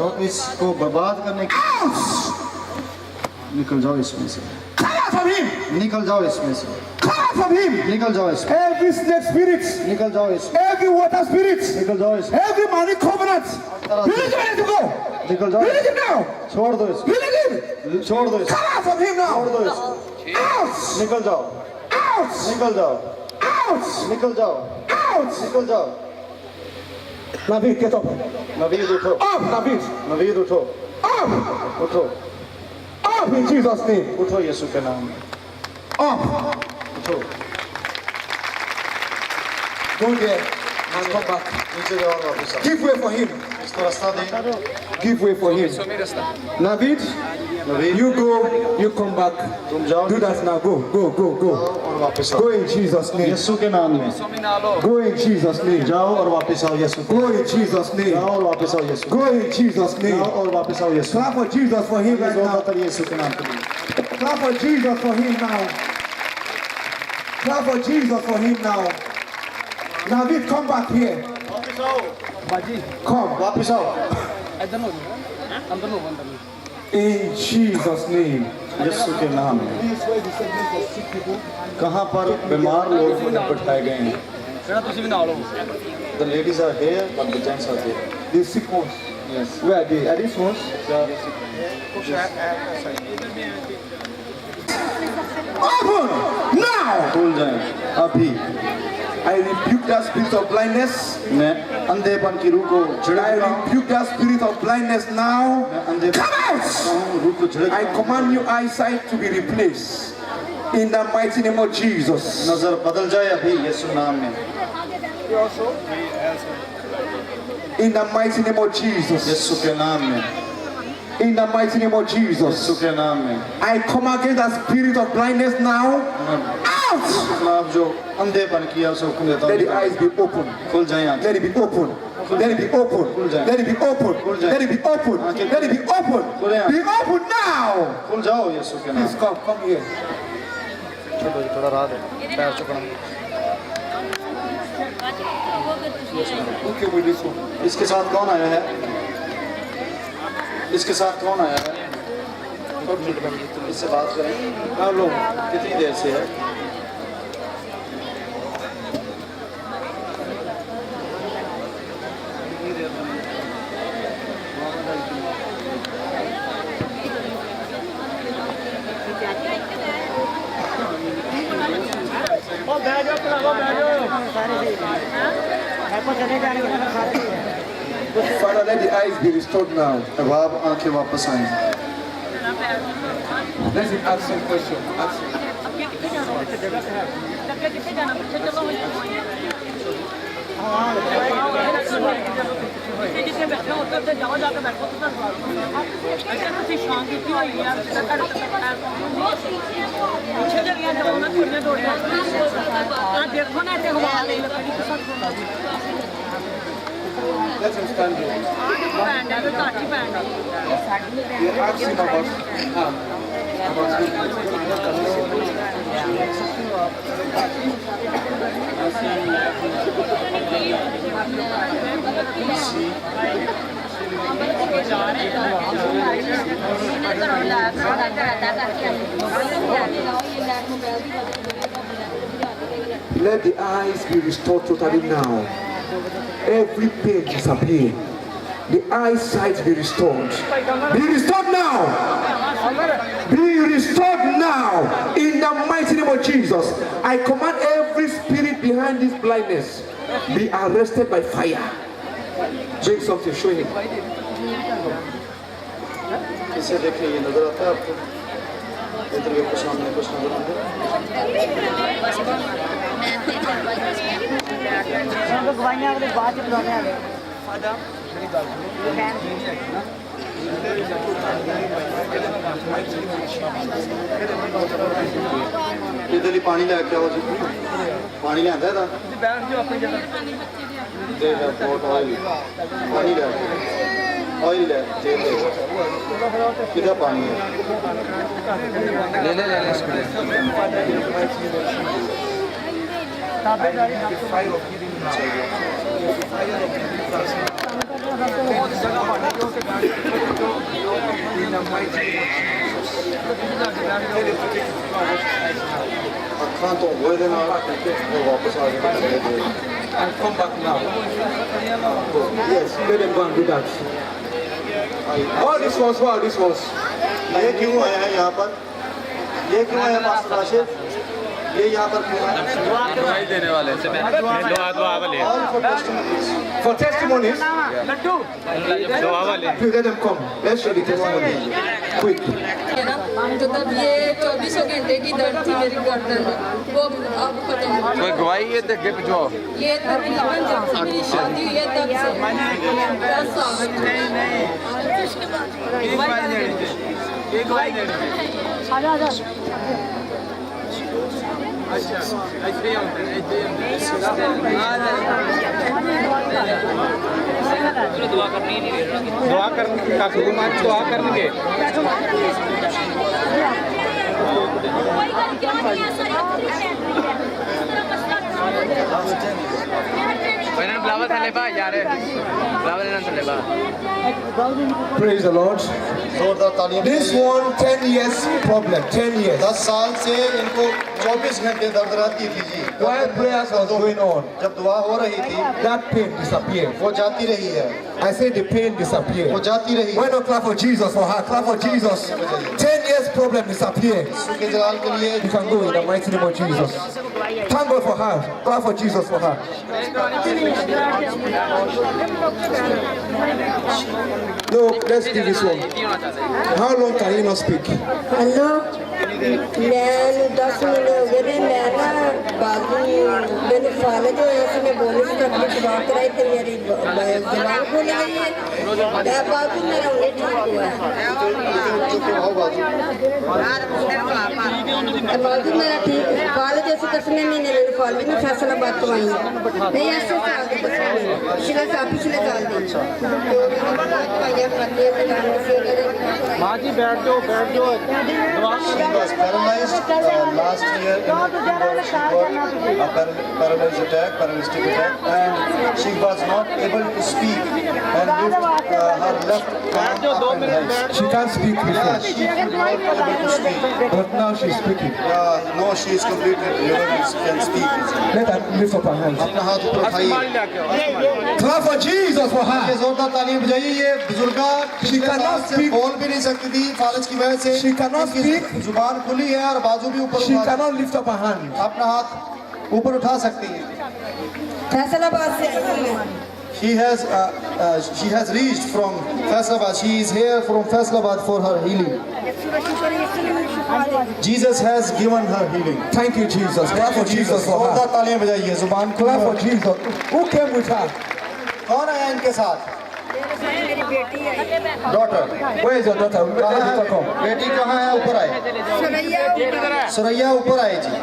तो इसको बर्बाद करने की निकल जाओ इसमें से Come out from him. निकल जाओ इसमें से Come out from him. निकल जाओ इसमें Every snake spirit, निकल जाओ इसमें every water spirit, निकल जाओ इसमें every money covenant. Release him to go. निकल जाओ Release him now. छोड़ दो इसको Release him. छोड़ दो इसको Come out from him छोड़ now. दो इसको Out. निकल जाओ Out. निकल जाओ Out. निकल जाओ Out. निकल जाओ Navid, get up. नवीद उठो Up, Navid. नवीद उठो Up. उठो Up in Jesus' name. उठो यीशु के नाम में Up. उठो Go there and come back. नीचे जाओ और वापस आओ Give way for him. इसको रास्ता दें Give way for him. Navid, Naveed you go, you come back. तुम जाओ Do that now. Go, go, go, go. और वापस आओ Go in Jesus' name. यीशु के नाम में Go in Jesus' name. जाओ और वापस आओ यीशु Go in Jesus' name. जाओ और वापस आओ यीशु Go in Jesus' जाओ name. और वापस आओ यीशु Clap for Jesus for him right now. ज़्यादातर यीशु के नाम पे Clap for Jesus for him now. Clap for Jesus for him now. Navid, come back here. Come. वापस आओ In Jesus' name. यीशु के नाम में कहाँ पर बीमार लोग बैठाए गए हैं The ladies are here but the gents are there The sick ones. Yes Where are they? Are these ones? Open now. खुल जाएं अभी I rebuke that spirit of blindness. मैं अंधेपन की रूह को I झड़काऊं rebuke that spirit of blindness now. मैं अंधेपन Come out. रूह को I झड़काऊं command your eyesight to be replaced. In the mighty name of Jesus. नजर बदल जाए अभी यीशु नाम में In the mighty name of Jesus. यीशु के नाम में In the mighty name of Jesus. यीशु के नाम में I come against that spirit of blindness now. Out. खिलाफ जो अंधेपन किया उसे हुक्म देता Let the हूँ eyes be open. खुल जाएं आंखें Let it be open. Let it be open. Let it be open. Let it be open. Let it be open. Be open now. खुल जाओ यीशु के नाम Please come. Come here. छोड़ो जी, थोड़ा राह दो पैर चुकना Okay with this one. इसके साथ कौन आया है इसके साथ कौन आया है इससे बात करें हाँ लोग कितनी देर से है Father, let the eyes be restored now. अब आप आंखें वापस आएं Let him ask some question. Ask him. जिसे बैठे होते थे जाओ जाके बैठो तो ऐसे तुम शाम की हुई है पीछे जगह जाओ ना थोड़े दौड़े देखो ना ऐसे हवा नहीं लकड़ी के साथ Let him stand here. Band है तो काटी बैंड है You ask him about Let the eyes be restored totally now. Every pain disappear. The eyesight be restored. Be restored now. Be restored now. In the mighty name of Jesus. I command every spirit behind this blindness be arrested by fire. Bring something, show him. इसे देखिए ये नजर आता है आपको इधर के सामने कुछ नजर आता तो गवाइयां वाले बाद में बुलाने आ गए इधर ही पानी लेके आओ जी पानी लियांदा है बैठ जाओ अपनी जगह दे दे पोट ऑयल पानी ले ऑयल ले दे दे किधर पानी है ले ले ले ले इसको ਅੱਖਾਂ ਤੋਂ ਹੋਏ ਦੇ ਨਾਲ ਉਹ ਵਾਪਸ ਆ ਗਏ And come back now. Yes, let them go and do that. Oh, this was. ये क्यों आया है यहाँ पर? ये क्यों आया पास्टर राशिद? ये यहाँ पर क्यों आया? दुआई देने वाले दुआ वाले All for testimonies. For testimonies, दुआ वाले please let them come. Let's share the testimony. Quick. तो तब ये 24 घंटे की दर्द थी मेरी गर्दन में, वो अब खत्म हो गई। कोई गवाही है तो गिफ्ट जो ये तकरीबन जब से मेरी शादी हुई है तब से 10 साल दुआ करने बुलावा था लेबा यार बुलावा लेना था लेबा Praise the Lord. जोरदार तालियां। This one 10 years problem. 10 years. 10 साल से इनको 24 घंटे दर्द रहती थी जी। While prayers was going on, जब दुआ हो रही थी that pain disappeared. वो जाती रही है, I say the pain वो disappeared. जाती रही Why है। not clap for Jesus for her? Clap for Jesus. 10 years problem disappeared. यीशु के जलाल के लिए You can go in the mighty name of Jesus. Thank God for her. Clap for Jesus for her. Look, let's do this one. How long can you not speak? Hello मैं 10 minute हो गए थे मैं ना बाजू मैंने फालज हो ऐसे मैं बोलने से अपनी दुआ कराई तो मेरी जबान खुल गई है मैं बाजू मेरा उन्हें ठीक हुआ है बाजू मेरा ठीक फालज ऐसे 10वें महीने मैंने फालज में फैसलाबाद तो आई नहीं ऐसे साल के पिछले साल दी तो दवाइयाँ खाती है माँ जी बैठ जाओ She was paralyzed last year in February. She got a paralytic attack, and she was not able to speak and lift her left arm up and right. She can't speak Yeah, before, she was not able to speak. but now she's speaking. No, she is completely delivered and can speak. Let her lift up her hands. अपना हाथ ऊपर उठाइए। Clap for Jesus for ये her. जोरदार तालियां बजाइए। ये बुजुर्गा She cannot से speak. बोल भी नहीं सकती थी फालज की वजह से। She cannot इनकी speak. जुबान खुली है और बाजू भी ऊपर She उठा- cannot lift up her hand. अपना हाथ ऊपर उठा सकती है। फैसलाबाद से आई हूँ मैं she has reached from Faisalabad. She is here from Faisalabad for her healing. Jesus has given her healing. Thank you, Jesus. Clap for Jesus for जोरदार her. तालियां बजाइए। जुबान Clap खुला for Jesus. Who came with her? कौन आया इनके साथ? मेरी बेटी आई daughter. Where is your daughter? Let कहाँ her है? come. बेटी कहाँ है? ऊपर आए। सुरैया सुरैया ऊपर आए जी।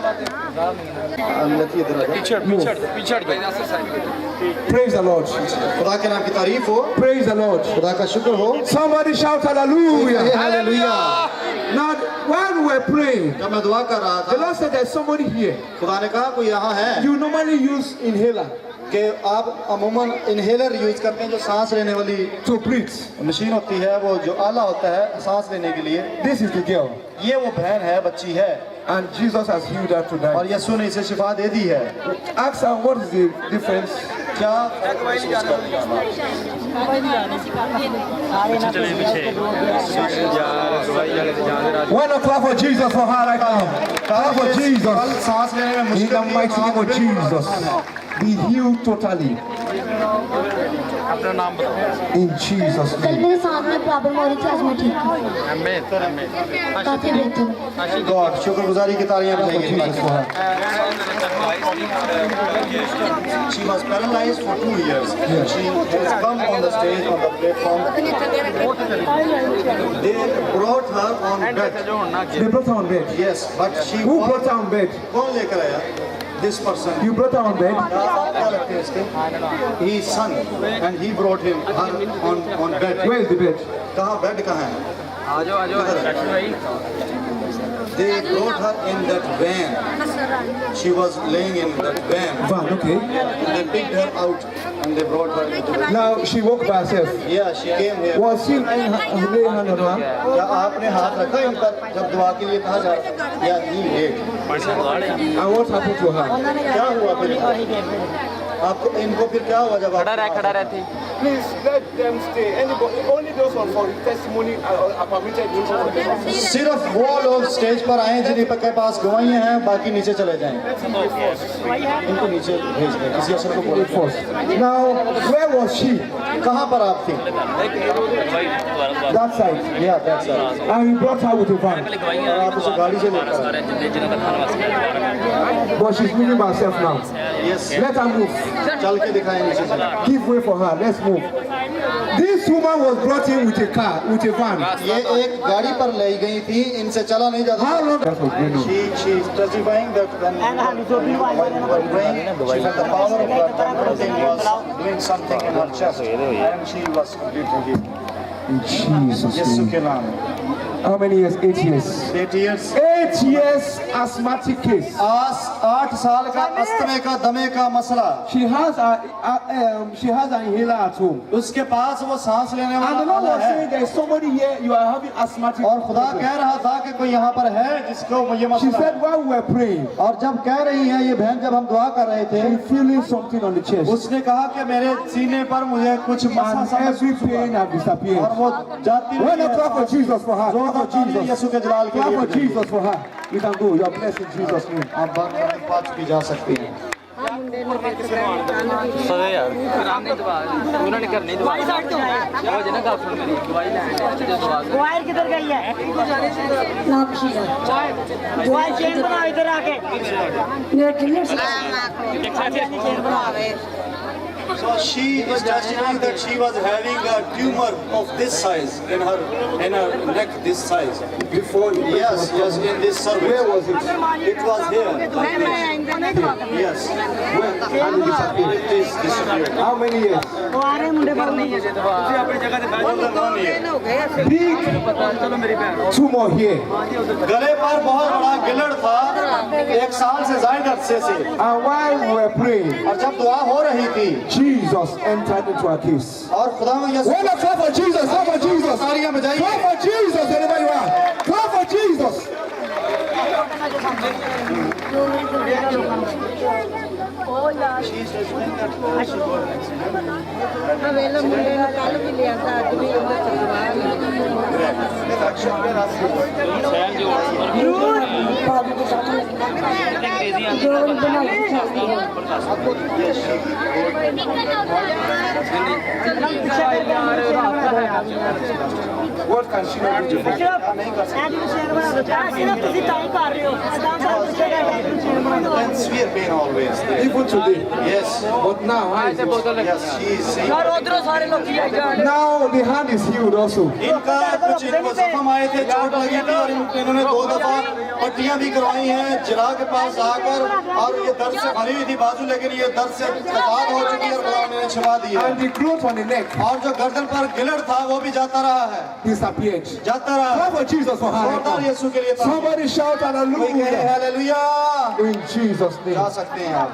Praise the Lord. खुदा के नाम की तारीफ हो। Praise the Lord. खुदा का शुक्र हो। Somebody shout hallelujah. Hallelujah. Now, while we were praying, जब मैं दुआ कर रहा the था, Lord said there's somebody here. खुदा ने कहा कोई यहाँ है You normally use inhaler कि आप अमूमन इनहेलर यूज करते हैं जो सांस लेने वाली to breathe. मशीन होती है, वो जो आला होता है सांस लेने के लिए। This is the girl. ये वो बहन है, बच्ची है, And Jesus has healed her और tonight. यीशु ने इसे शिफा दे दी है। Ask her what is the difference. क्या Why not clap for Jesus for her right now? Clap for कल Jesus. सांस लेने में In मुश्किल the थी, mighty name of Jesus. Be healed totally. अपना नाम बताओ। In Jesus' कल name. मेरे साथ में प्रॉब्लम हो रही थी आज मैं ठीक हूँ काफी बेहतर हूँ गॉड शुक्रगुजारी की तालियां For बजाइए। Jesus for her. She was paralyzed for 2 years. She has come on the stage on the platform. They brought her on bed. They brought her on bed. Yes, but she Who brought her on bed? कौन लेकर आया? This person. You brought her on bed. क्या लगते हैं इसके? His son, and he brought him on bed. Where is the bed? कहाँ bed कहाँ है? आ जाओ They brought her in that van. She was laying in that van. Van, okay. And they picked her out and they brought her into the... Now she walked by herself. Yeah, she came here. Was she laying hand on her? क्या आपने हाथ रखा इन पर जब दुआ के लिए कहा जा रहा था? Yeah, he did. And what happened to her? क्या हुआ फिर आपको इनको फिर क्या हुआ जब खड़ा रहती Please let them stay. Anybody, only those who for testimony are permitted to सिर्फ वो लोग स्टेज पर आए जिनके पास गवाहियां हैं, बाकी नीचे चले जाएं। इनको नीचे भेज दें, किसी अशर को बोले first. Now, where was she? कहाँ पर आप थी? That side. Yeah, that's right. And he brought her with a van. और आप उसे गाड़ी से लेकर आए। But she's moving by herself now. Yes. Let her move. चल के दिखाएं नीचे से। Give way for her. Let's move. This woman was brought in with a car, with a van. ये एक गाड़ी पर ले गई थी, इनसे चला नहीं जाता। How long? That was going on. She is testifying that when while praying, she felt the power of God. Something was doing something in her chest, and she was completely healed. In Jesus' Yeshu name. के नाम में। How many years? 8 years. 8 years. 8 years asthmatic case. 8 साल का अस्थमे का दमे का मसला। She has an inhaler at home. उसके पास वो सांस लेने And the वाला Lord आला was saying है। there is somebody here, you are having asthmatic. और खुदा कह रहा था कि कोई यहाँ पर है जिसको ये She मसला है। said while we were praying, और जब कह रही है ये बहन, जब हम दुआ कर रहे थे, she feeling something on the chest. उसने कहा कि मेरे सीने पर मुझे कुछ मसला And सा every महसूस हुआ। pain had disappeared. और वो जाती When I clap for Jesus for her, clap for Yeshu Jesus. के जलाल के Clap लिए for Jesus for her. You can go. You are blessed in Jesus' name. आप बात की जा सकती हैं। सदे यार आराम नहीं दवा उन्होंने करनी दवा वो जना का सुन मेरी दवाई ले दवा वायर किधर गई है? वायर चेन बनाओ इधर आके। So she is testifying that she was having a tumor of this size in her neck, this size. Before you Yes, in this cervix. Where was it? It was here. Yes. And it disappeared. It is disappeared. How many years? More than 1 year. Big tumor here. गले पर बहुत बड़ा गिलड़ था 1 साल से ज्यादा अरसे से। And while we were praying, और जब दुआ हो रही थी Jesus entered into our case. और खुदा में यीशु When I clap for Jesus, clap for Jesus. तालियां बजाइए। Clap for Jesus, wherever you are. Clap for Jesus. What can she not do? ਤੁਸੀਂ ਤਾਂ ਹੀ ਕਰ ਰਹੇ ਹੋ ਅਦਾਂ ਸਾਹਿਬ ਪੁੱਛੇਗਾ ਸ਼ੇਰ ਬਣਾ ਦਿਓ and severe pain always. Even today. Yes. But now, how is it? Yes, she is saying. ਯਾਰ ਉਧਰੋਂ ਸਾਰੇ ਲੋਕੀ ਆਈ ਜਾਣ Now the hand is healed also. इनका कुछ इनको जख्म आए थे, चोट लगी थी और इन्होंने 2 दफा पट्टियां भी करवाई हैं जिला के पास आकर, और ये दर्द से भरी हुई थी बाजू, लेकिन ये दर्द से आजाद हो चुकी है और खुदा ने छिपा दी है। And the growth on the neck और जो गर्दन पर गिलड़ था वो भी जाता रहा है, disappeared. जाता रहा। Clap for Jesus for her. जोरदार यीशु के लिए ताली। Somebody shout कोई कहे hallelujah. हालेलुया। In Jesus' जा name. सकते हैं आप।